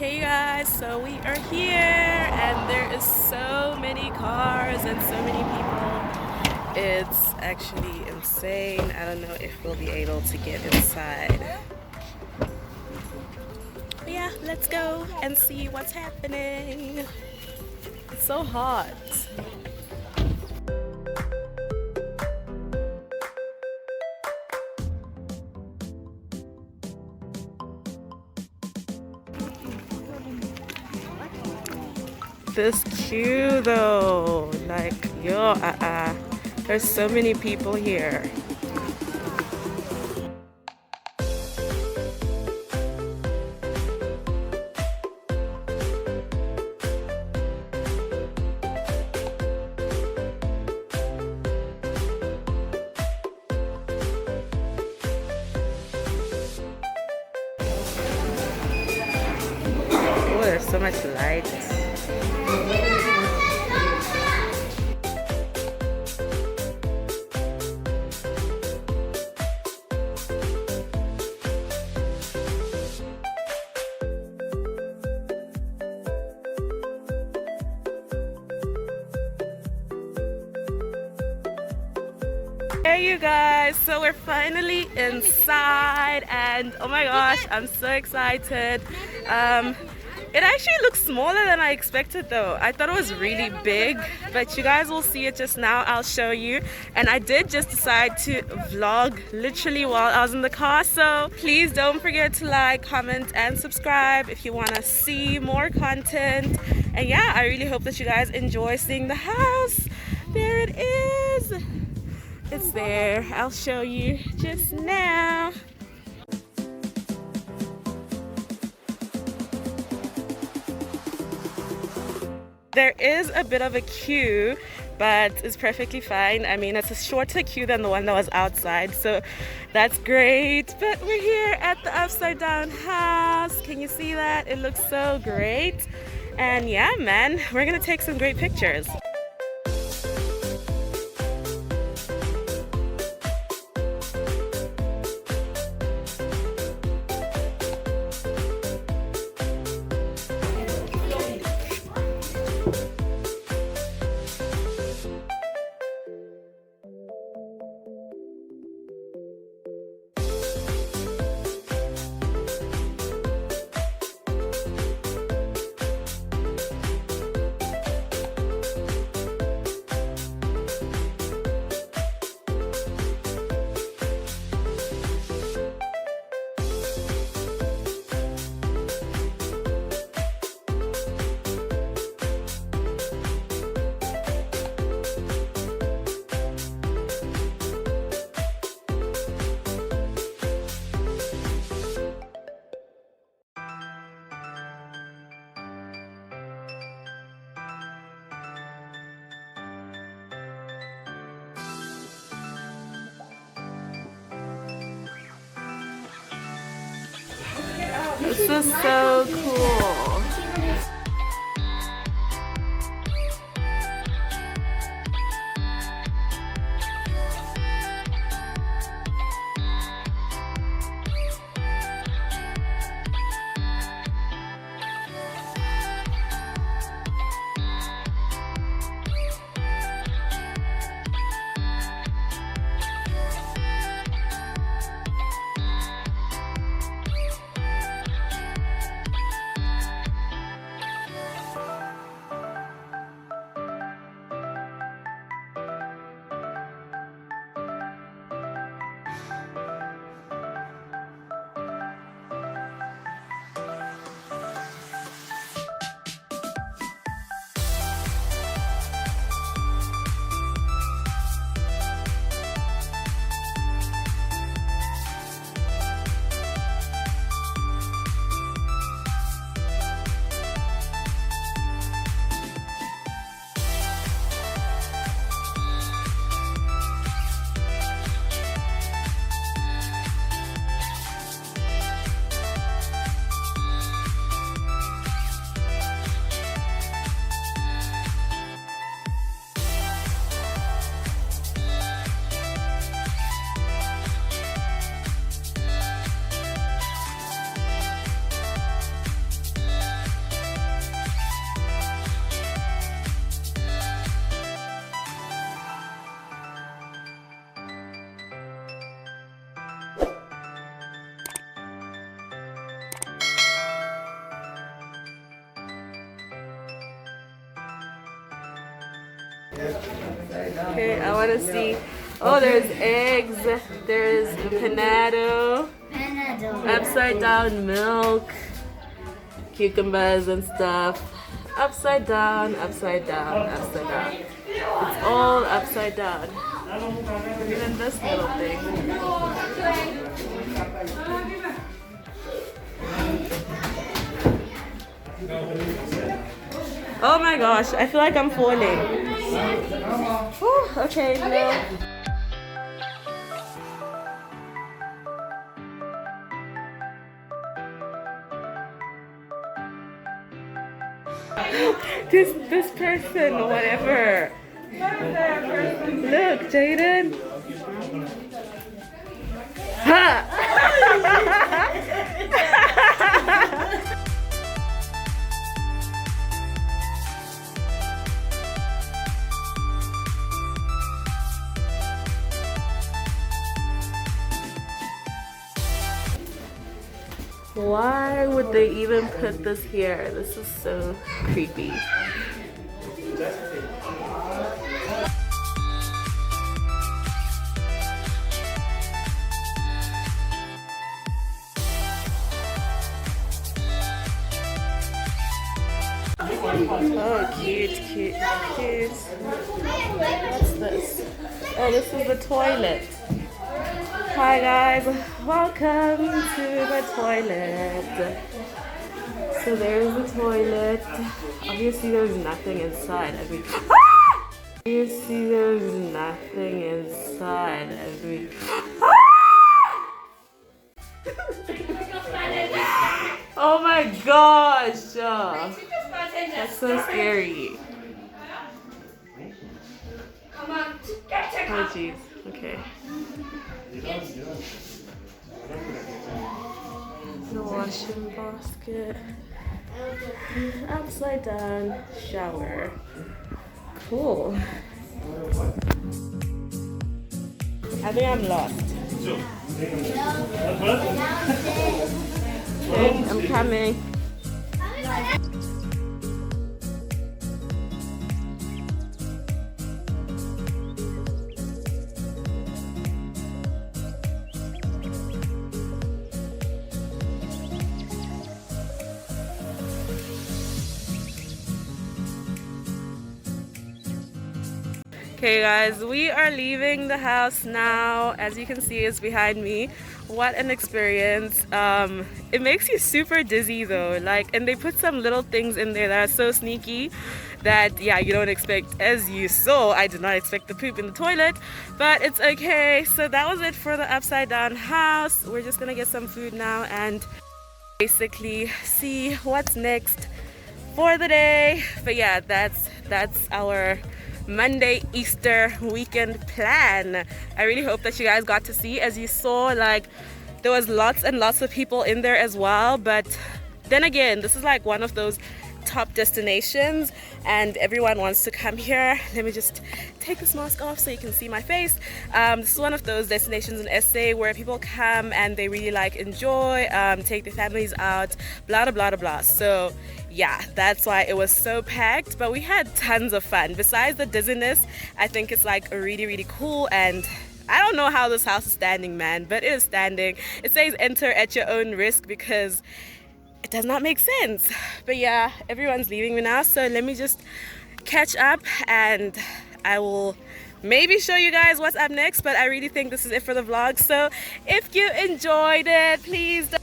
Hey guys, so we are here and there is so many cars and so many people. It's actually insane. I don't know if we'll be able to get inside. But yeah, let's go and see what's happening. It's so hot. This queue though, like yo, there's so many people here. Oh, there's so much light. Hey you guys, so we're finally inside and oh my gosh, I'm so excited. It actually looks smaller than I expected though. I thought it was really big, but you guys will see it just now. I'll show you. And I did just decide to vlog literally while I was in the car, so please don't forget to like, comment and subscribe if you want to see more content. And yeah, I really hope that you guys enjoy seeing the house. There it is. It's there. I'll show you just now. There is a bit of a queue, but it's perfectly fine. I mean, it's a shorter queue than the one that was outside, so that's great. But we're here at the upside down house. Can you see that? It looks so great. And yeah, man, we're gonna take some great pictures. This is so cool. Okay, I want to see. Oh, there's eggs. There's panado. Upside down milk. Cucumbers and stuff. Upside down, upside down, upside down. It's all upside down. Even this little thing. Oh my gosh, I feel like I'm falling. Whew, okay, no. This person, whatever. Look, Jaden. Ha! Why would they even put this here? This is so creepy. Oh, cute, cute, cute. What's this? Oh, this is the toilet. Hi guys, welcome to the toilet. So there's the toilet. Obviously there's nothing inside. Obviously there's nothing inside. Oh my gosh! That's so scary. Oh jeez. Okay. The washing basket. Upside down shower. Cool. I think I'm lost. Okay, I'm coming. Okay guys, we are leaving the house now. As you can see, it's behind me. What an experience. It makes you super dizzy though, like, and they put some little things in there that are so sneaky that, yeah, you don't expect. As you saw, I did not expect the poop in the toilet, but it's okay. So that was it for the upside down house. We're just gonna get some food now and basically see what's next for the day. But yeah, that's our Monday Easter weekend plan. I really hope that you guys got to see. As you saw, like, there was lots and lots of people in there as well, but then again, this is like one of those top destinations and everyone wants to come here. Let me just take this mask off so you can see my face. This is one of those destinations in SA where people come and they really like enjoy, take their families out, blah blah blah blah. So yeah, that's why it was so packed, but we had tons of fun. Besides the dizziness, I think it's like really cool, and I don't know how this house is standing, man, but it is standing. It says enter at your own risk because it does not make sense. But yeah, everyone's leaving me now, so let me just catch up and I will maybe show you guys what's up next. But I really think this is it for the vlog, so if you enjoyed it, please don't.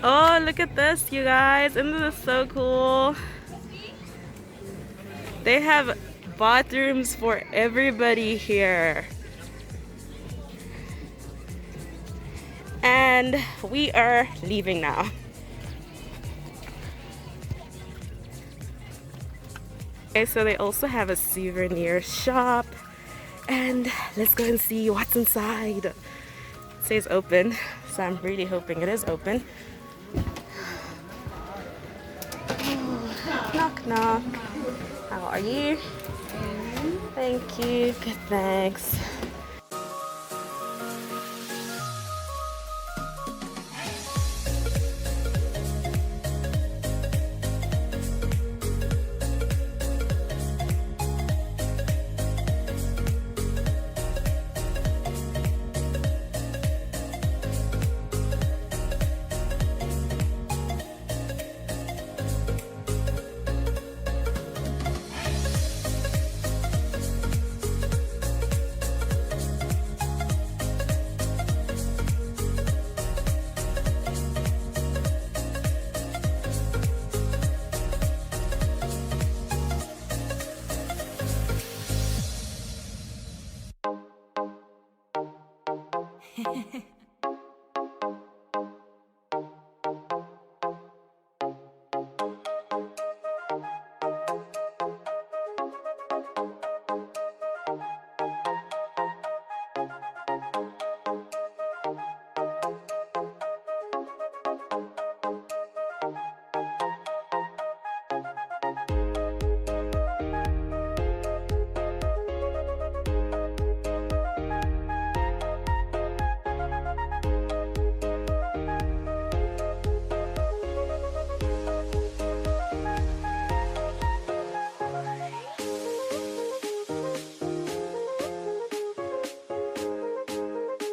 Oh, look at this, you guys. Isn't this so cool? They have bathrooms for everybody here. And we are leaving now. Okay, so they also have a souvenir shop. And let's go and see what's inside. It says open, so I'm really hoping it is open. Knock knock. How are you? Thank you. Good, thanks.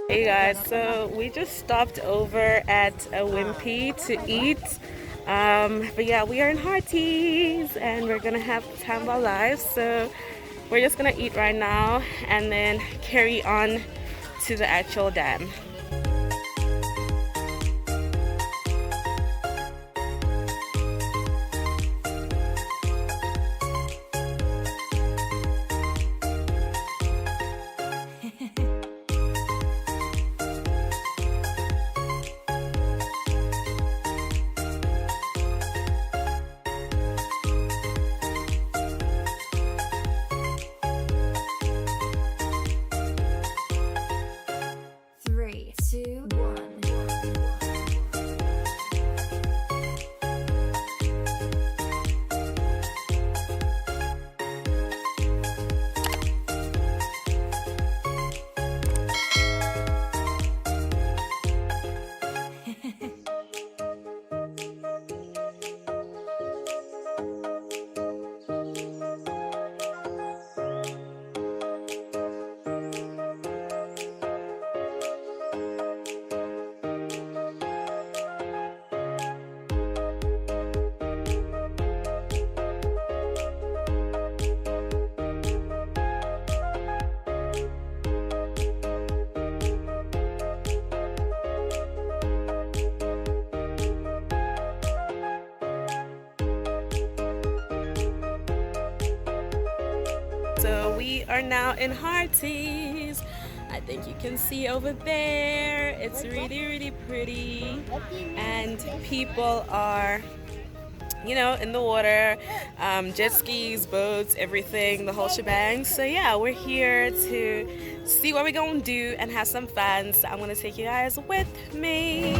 Hey guys, so we just stopped over at a Wimpy to eat. But yeah, we are in Harties and we're gonna have the time of our lives. So we're just gonna eat right now and then carry on to the actual dam. So we are now in Harties. I think you can see over there. It's really pretty. And people are, you know, in the water, jet skis, boats, everything, the whole shebang. So yeah, we're here to see what we're gonna do and have some fun. So I'm gonna take you guys with me.